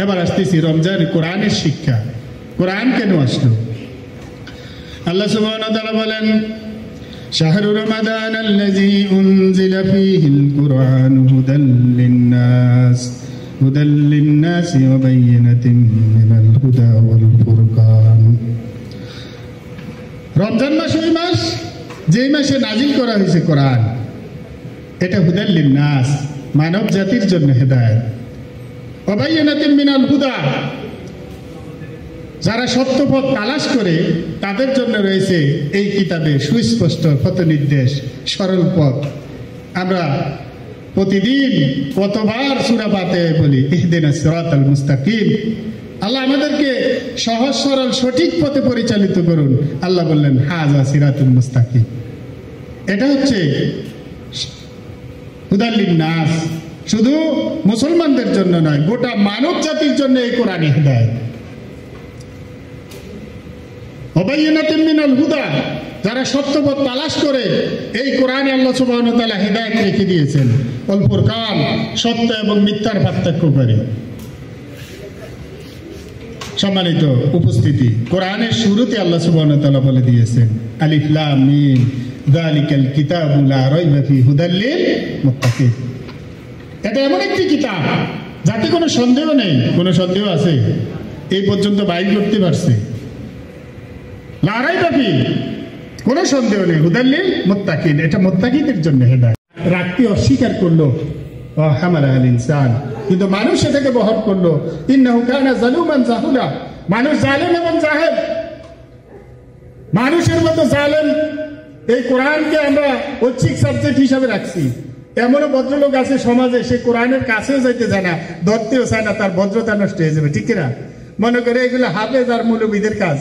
এবার আসতেছি রমজান, কোরআনের শিক্ষা। কোরআন কেন আসলো? আল্লাহ সুবহানাহু ওয়া তাআলা বলেন, শাহরু রমাদান আল্লাযী উনজিলা ফীহিল কুরআন হুদাল লিন্নাস ওয়া বায়িনাতিন মিনাল হুদা ওয়াল ফুরকান। রমজান মাস ওই মাস যেই মাসে নাজিল করা হয়েছে কোরআন। এটা হুদাল লিন্নাস, মানব জাতির জন্য হেদায়েত। ওয়া বায়িনাতিন মিনাল হুদা, যারা সত্য পথ তালাশ করে তাদের জন্য রয়েছে এই কিতাবে সুস্পষ্ট পথ নির্দেশ, সরল পথ। আমরা প্রতিদিন কতবার সূরা ফাতিহা বলি, ইহদিনাস সিরাতাল মুস্তাকিম। আল্লাহ আমাদেরকে সহজ সরল সঠিক পথে পরিচালিত করুন। আল্লাহ বললেন হাযা সিরাতুল মুস্তাকিম। এটা হচ্ছে হুদাল লিন্নাস, শুধু মুসলমানদের জন্য নয়, গোটা মানব জাতির জন্য এই কোরআন হেদায়েত। ওয়াবায়িনাতিন মিনাল হুদা, যারা সত্যপথ তালাশ করে এই কোরআনে আল্লাহ সুবহানাহু ওয়া তাআলা হেদায়েত রেখে দিয়েছেন। ওয়াল ফুরকান, সত্য এবং মিথ্যার পার্থক্যকারী। সম্মানিত উপস্থিতি, কোরআনের শুরুতে আল্লাহ সুবহানাহু ওয়া তাআলা বলে দিয়েছেন আলিফ লাম মিম যালিকাল কিতাবু লা রাইবা ফীহি হুদাল লিল মুত্তাকিন। এটা এমন একটি কিতাব যাতে কোনো সন্দেহ নেই। কোনো সন্দেহ আছে? এই পর্যন্ত বাইক করতে পারছে? লা রাইবা ফীহি, কোনো সন্দেহ নেই। হুদাল লিল মুত্তাকিন, এটা মুত্তাকিদের জন্য হেদায়েত। রাখতে অস্বীকার করলো হামালাল ইনসান, কিন্তু মানুষ এটাকে বহন করলো। ইন্নাহু কানা যালুমান জাহুলা, মানুষ জালেম এবং জাহেল। মানুষের মতো জালেম। এই কোরআনকে আমরা ঐচ্ছিক সাবজেক্ট হিসাবে রাখছি। এমনও ভদ্রলোক আছে সমাজে, সে কোরআনের কাছেও যাইতে চায় না, ধরতেও চায় না, তার ভদ্রতা নষ্ট হয়ে যাবে। ঠিক কিনা? মনে করে এগুলো হাফেজ আর মৌলবীদের কাজ।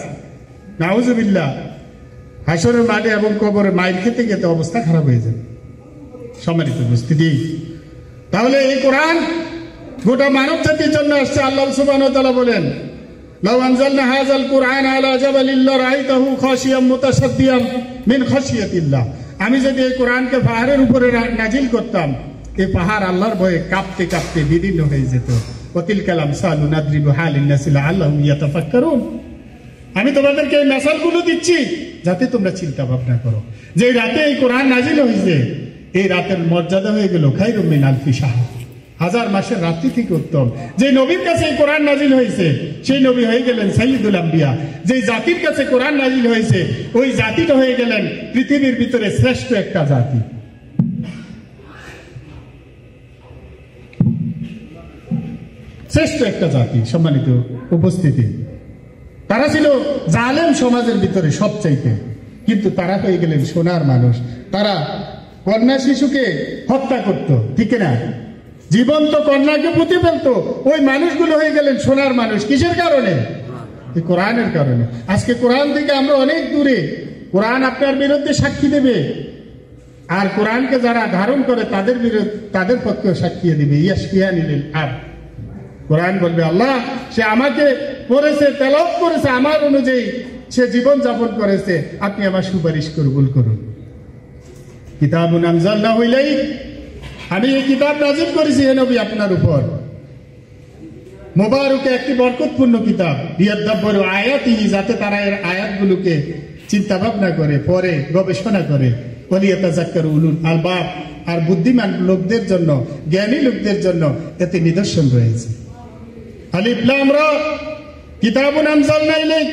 নাউজুবিল্লাহ। হাসরের মাঠে এবং কবরে মাইল খেতে খেতে অবস্থা খারাপ হয়ে যাবে। সম্মানিত উপস্থিতি, তাহলে এই কোরআন গোটা মানব জাতির জন্য আসছে। আল্লাহ সুবহানাহু ওয়া তাআলা বলেন, লাউ আনজালনা হাযাল কুরআন আলা জাবালিন লারাআইতাহু খাশিয়াম মুতাসাদ্দিয়াম মিন খাশিয়াতিল্লাহ। আমি যদি এই কোরআনকে পাহাড়ের উপরে নাজিল করতাম, এই পাহাড় আল্লাহর ভয়ে কাঁপতে কাঁপতে বিদীর্ণ হয়ে যেত। ওয়াতিলকাল আমসালু নাদরিবুহা লিন-নাসি লাআল্লাহুম ইয়াতাফাক্কারুন। আমি তোমাদেরকে এই মেসালগুলো দিচ্ছি যাতে তোমরা চিন্তা ভাবনা করো। যে রাতে এই কোরআন নাজিল হয়েছে, এই রাতের মর্যাদা হয়ে গেল খায়রুম মিন আলফি শাহর, 1000 মাসের রাত্রি থেকে উত্তম। যে নবীর কাছে এই কোরআন নাজিল হয়েছে, সেই নবী হয়ে গেলেন সাইয়্যিদুল আম্বিয়া। যে জাতির কাছে কোরআন নাজিল হয়েছে, ওই জাতিটা হয়ে গেলেন পৃথিবীর ভিতরে শ্রেষ্ঠ একটা জাতি। শ্রেষ্ঠ একটা জাতি। সম্মানিত উপস্থিতি, তারা ছিল জালেম সমাজের ভিতরে সবচাইতে, কিন্তু তারা হয়ে গেলেন সোনার মানুষ। তারা কন্যা শিশুকে হত্যা করত, ঠিক না? জীবন্ত কন্যাকে পুঁতে ফেলত। ওই মানুষগুলো হয়ে গেলেন সোনার মানুষ। কিসের কারণে? এই কোরআনের কারণে। আজকে কোরআন থেকে আমরা অনেক দূরে। কোরআন আপনার বিরুদ্ধে সাক্ষী দেবে, আর কোরআনকে যারা ধারণ করে তাদের বিরুদ্ধে, তাদের পক্ষেও সাক্ষী দেবে। ইয়াশফিয়ানিল আব, কোরআন বলবে আল্লাহ সে আমাকে পড়েছে, তেলাওয়াত করেছে, আমার অনুযায়ী সে জীবন যাপন করেছে, আপনি আমার সুপারিশ কবুল করুন। কিতাবুন আনজালনাহু ইলাইক, আমি এই কিতাব নাযিল করেছি হে নবী আপনার উপর। মুবারক, একটি বরকতপূর্ণ কিতাব। লিয়াদাব্বারু আয়াতিহি, যাতে তারা এর আয়াতগুলোকে চিন্তা ভাবনা করে, পড়ে, গবেষণা করে। ওয়ালিয়াতাযাক্কারু উলুল আলবাব, আর বুদ্ধিমান লোকদের জন্য, জ্ঞানী লোকদের জন্য এতে নিদর্শন রয়েছে। আলিফ লাম রা, কিতাবুন আনজালনা ইলাইক,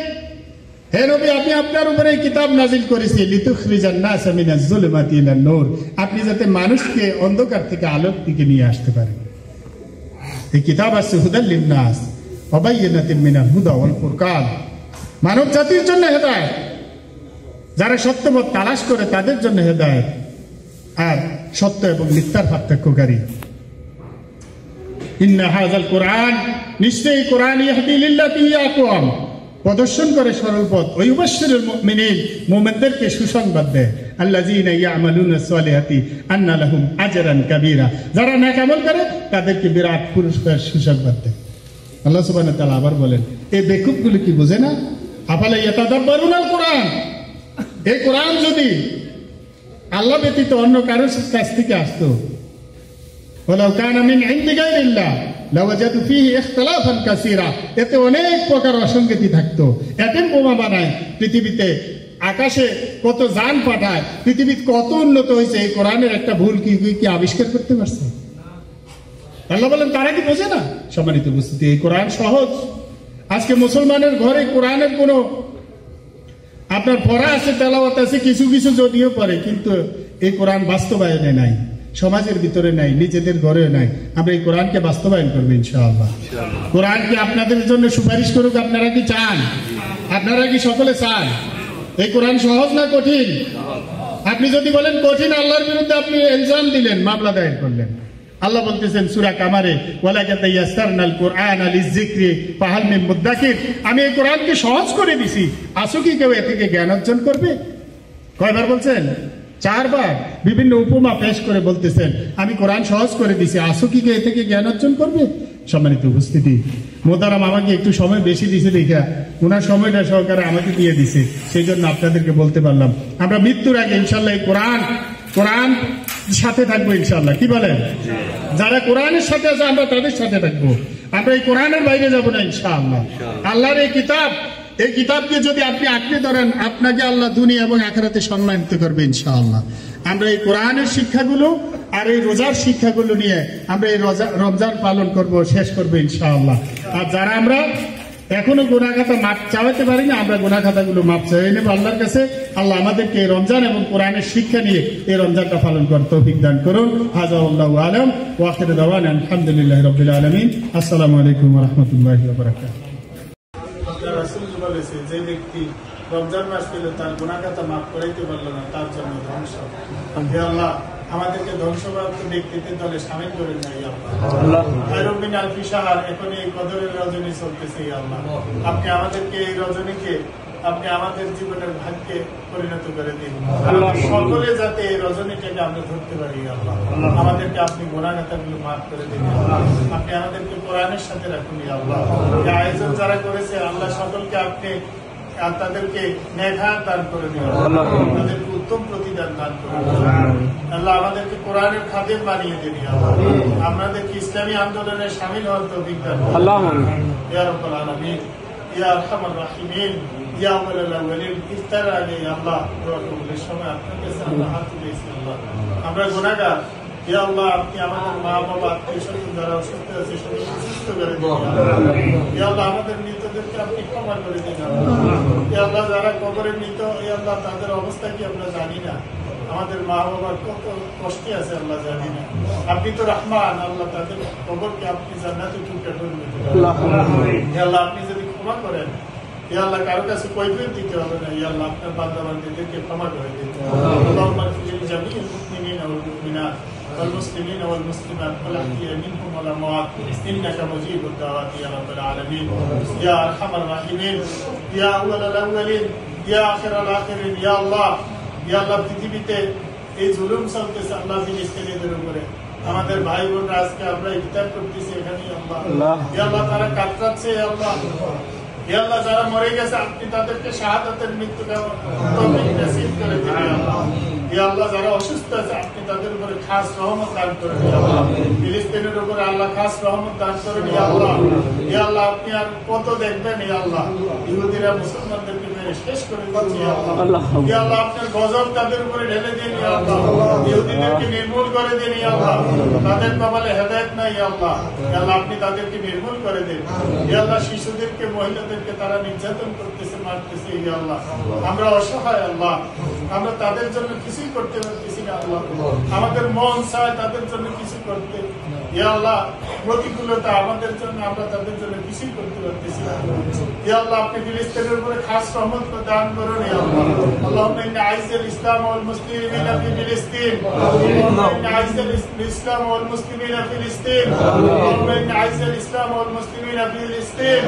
হে নবী আপনি আপনার উপরে এই কিতাব নাজিল করেছি। লিতুখরিজান নাস মিনাজ যুলুমাতি ইলান নূর, আপনি যাতে মানুষকে অন্ধকার থেকে আলোর দিকে নিয়ে আসতে পারেন। এই কিতাব আছে হুদাল লিন-নাস ওয়া বায়িনাতিন মিনাল হুদা ওয়াল ফুরকান, মানব জাতির জন্য হেদায়েত। যারা সত্যপথ তালাশ করে তাদের জন্য হেদায়েত, আর সত্য এবং মিথ্যার পার্থক্যকারী। ইন্না হাযাল কুরআন, নিশ্চয়ই কোরআন ইয়াহদি লিল্লাতি হিয়া আকওয়াম, প্রদর্শন করে সরল পথ। ওয়া ইউবাশশিরুল মুমিনিন, মুমিনদেরকে সুসংবাদ দেয়। আল্লাযীনা ইয়ামালুনাস সালিহাতি আন্না লাহুম আজরান কাবীরা, যারা নেক আমল করে তাদেরকে বিরাট পুরস্কার সুসংবাদ দেয়। আল্লাহ সুবহানাহু ওয়া তাআলা আবার বলেন, এই বেকুবগুলো কি বোঝে না? আফালা ইয়াতাদাব্বারুনাল কুরআন, এই কোরআন যদি আল্লাহ ব্যতীত অন্য কারোর কাছ থেকে আসতো, ওয়ালাউ কানা মিন ইনদি গায়রিল্লাহ, লাওয়াজাদু ফীহি ইখতিলাফান কাসীরা, এতে অনেক প্রকার অসঙ্গতি থাকতো। অ্যাটম বোমা বানায় পৃথিবীতে, আকাশে কত যান পাঠায়, পৃথিবী কত উন্নত হয়েছে, এই কোরআনের একটা ভুল কি আবিষ্কার করতে পারছে? আল্লাহ বলেন তারা কি বোঝে না? সম্মানিত উপস্থিতি, এই কোরআন সহজ। আজকে মুসলমানের ঘরে কোরআনের কোনো আপনার পড়া আছে, তেলাওয়াত আছে, কিছু কিছু যদিও পড়ে, কিন্তু এই কোরআন বাস্তবায়নে নাই, সমাজের ভিতরে নাই, নিজেদের ঘরে নাই। আমরা এই কোরআনকে বাস্তবায়ন করবো ইনশাআল্লাহ। কোরআন কি আপনাদের জন্য সুপারিশ করুক? আপনারা কি চান? আপনারা কি সকলে চান? এই কোরআন সহজ না কঠিন? আপনি যদি বলেন কঠিন, আল্লাহর বিরুদ্ধে আপনি ইলজাম দিলেন, মামলা দায়ের করলেন। আল্লাহ বলতেছেন সূরা কামারে, ওয়ালাকাদ ইয়াসসারনাল কুরআনা লিযিকরি ফাহাল মিন মুদ্দাকির, আমি এই কোরআনকে সহজ করে দিছি, আসো কি কেউ এ থেকে জ্ঞান অর্জন করবে? কয়বার বলছেন? 4 বার। বিভিন্ন উপমা পেশ করে বলতেছেন আমি কোরআন সহজ করে দিছি, আসো কি কেউ এ থেকে জ্ঞান অর্জন করবে? সম্মানিত উপস্থিতি, মোহতারাম আমাকে একটু সময় বেশি দিছে দেখা ওনার সময়টা সহকারে আমাকে দিয়ে দিছে, সেই জন্য আপনাদেরকে বলতে পারলাম। আমরা মৃত্যুর আগে ইনশাল্লাহ এই কোরআন সাথে থাকবো ইনশাল্লাহ। কি বলেন? যারা কোরআনের সাথে আছে আমরা তাদের সাথে থাকবো, আমরা এই কোরআনের বাইরে যাব না ইনশাআল্লাহ। আল্লাহর এই কিতাবকে যদি আপনি আঁকড়ে ধরেন, আপনাকে আল্লাহ দুনিয়া এবং আখিরাতে সম্মানিত করবে ইনশাআল্লাহ। আমরা এই কোরআনের শিক্ষাগুলো আর এই রোজার শিক্ষাগুলো নিয়ে আমরা এই রমজান পালন করব, শেষ করবো ইনশাআল্লাহ। আর যারা আমরা এখনো গুনাহ খাতা মাপ চাওয়াতে পারি না, আমরা গুনাহ খাতাগুলো মাপ চাই নেব আল্লাহর কাছে। আল্লাহ আমাদেরকে এই রমজান এবং কোরআনের শিক্ষা নিয়ে এই রমজানটা পালন করার তৌফিক দান করুন। হাযা ওয়াল্লাহু আ'লাম ওয়া আখিরু দাওয়ানা আলহামদুলিল্লাহি রাব্বিল আলামিন। আসসালামু আলাইকুম ওয়া রাহমাতুল্লাহি ওয়া বারাকাতুহু। রাসূল বলেছে, যে ব্যক্তি রমজান মাস পেল তার গুনাহ খাতা মাফ করাইতে পারল না, তার জন্য ধ্বংস। হে আল্লাহ, আমাদেরকে ধ্বংসপ্রাপ্ত ব্যক্তিদের দলে শামিল করেন না ইয়া আল্লাহ। খায়রুম মিন আলফি শাহর, এখন এই কদরের রজনী চলতেছে ইয়া আল্লাহ। আপনি আমাদেরকে এই রজনীকে আপনি আমাদের জীবনের ভাগ্যে পরিণত করে দিন। সকলে যাতে এই রজনীটাকে আমরা ধরতে পারি ইয়া আল্লাহ। আমাদেরকে আপনি গুনাহ খাতাগুলো মাফ করে দিন ইয়া আল্লাহ। আপনি আমাদেরকে কোরআনের সাথে রাখুন ইয়া আল্লাহ। এই আয়োজন যারা করেছে আল্লাহ, সকলকে আপনি তাদেরকে নেঘাত দান করে দিন, তাদেরকে উত্তম প্রতিদান দান করে দিন আল্লাহ। আমাদেরকে কোরআনের খাদেম বানিয়ে দিন আল্লাহ। আমাদেরকে ইসলামী আন্দোলনে শামিল হওয়ার তৌফিক দান করুন ইয়া রাব্বাল আলামিন, ইয়া আরহামার রাহিমিন, ইয়া আউয়ালাল আউয়ালিন। ইফতার আগে আল্লাহ দোয়া কবুলের সময় আপনার কাছে আমরা হাত তুলেছি আল্লাহ। আমরা গুনাহগার ইয়া আল্লাহ, আপনি আমাদের মা বাবা আত্মীয় স্বজন যারা অসুস্থ আছে সকলকে সুস্থ করে দিন ইয়া আল্লাহ। আমাদের মৃতদেরকে আপনি ক্ষমা করে দিন ইয়া আল্লাহ। যারা কবরে মৃত ইয়া আল্লাহ, তাদের অবস্থা কি আমরা জানি না, আমাদের মা বাবার কত কষ্টে আছে আল্লাহ জানি না। আপনি তো রহমান আল্লাহ, তাদের কবরকে আপনি জান্নাতে টুকরা করে দিন ইয়া আল্লাহ। আপনি যদি ক্ষমা করেন ইয়া আল্লাহ, কারো কাছে কৈফিয়ত দিতে হবে না ইয়া আল্লাহ। আপনার বান্দা বান্দীদেরকে ক্ষমা করে দিন। আল্লাহুম্মা ফিল জামিল মুসলিমিনা ওয়াল মুমিনাত والمسلمين والمسلمات والأحياء منهم والأموات إنك مجيب الدعوات يا رب العالمين يا أرحم الراحمين يا أول الأولين يا آخر الآخرين يا الله يا الله। পৃথিবীতে এই জুলুম চলতেছে আল্লাহ ফিলিস্তিনিদের উপরে, আমাদের ভাই বোনরা আজকে আমরা ইফতার করতেছি এখানে আল্লাহ। ইয়া আল্লাহ, তারা কাতরাচ্ছে আল্লাহ। ইয়া আল্লাহ, যারা মরে গেছে আপনি তাদেরকে শাহাদাতের মৃত্যুটা তৌফিক নসিব করে দিন আল্লাহ। ইয়া আল্লাহ, যারা অসুস্থ আছে আপনি তাদের উপরে খাস রহমত দান করেন ইয়া আল্লাহ। ফিলিস্তিনের উপরে আল্লাহ খাস রহমত দান করেন ইয়া আল্লাহ। ইয়া আল্লাহ, আপনি আর কত দেখবেন ইয়া আল্লাহ, ইহুদিরা মুসলমানদেরকে মেরে শেষ করে দিচ্ছে ইয়া আল্লাহ। ইয়া আল্লাহ, আপনার গজব তাদের উপরে ঢেলে দিন ইয়া আল্লাহ। ইহুদিদেরকে নির্মূল করে দিন ইয়া আল্লাহ। তাদের কপালে হেদায়েত নাই ইয়া আল্লাহ। ইয়া আল্লাহ, আপনি তাদেরকে নির্মূল করে দিন ইয়া আল্লাহ। শিশুদেরকে মহিলাদেরকে তারা নির্যাতন করতেছে, মারতেছে ইয়া আল্লাহ। আমরা অসহায় আল্লাহ, আমরা তাদের জন্য কিছুই করতে পারতেছি না আল্লাহ। আমাদের মন চায় তাদের জন্য কিছু করতে ইয়া আল্লাহ, প্রতিকূলতা আমাদের জন্য, আমরা তাদের জন্য কিছুই করতে পারতেছি না ইয়া আল্লাহ। আপনি ফিলিস্তিনের উপরে খাস রহমত দান করুন ইয়া আল্লাহ। আল্লাহুম্মা ইন্না আইযাল ইসলাম ওয়াল মুসলিমিনা ফি ফিলিস্তিন, আল্লাহুম্মা ইন্না আইযাল ইসলাম ওয়াল মুসলিমিনা ফি ফিলিস্তিন, আল্লাহুম্মা ইন্না আইযাল ইসলাম ওয়াল মুসলিমিনা ফি ফিলিস্তিন,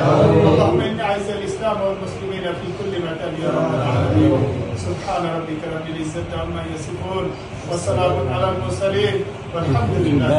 আল্লাহুম্মা ইন্না আইযাল ইসলাম ওয়াল মুসলিমিনা ফি কুল্লি মাকান ইয়া রাব্বাল আলামিন। سبحان ربك رب العزة عما يصفون وسلام على المرسلين والحمد لله.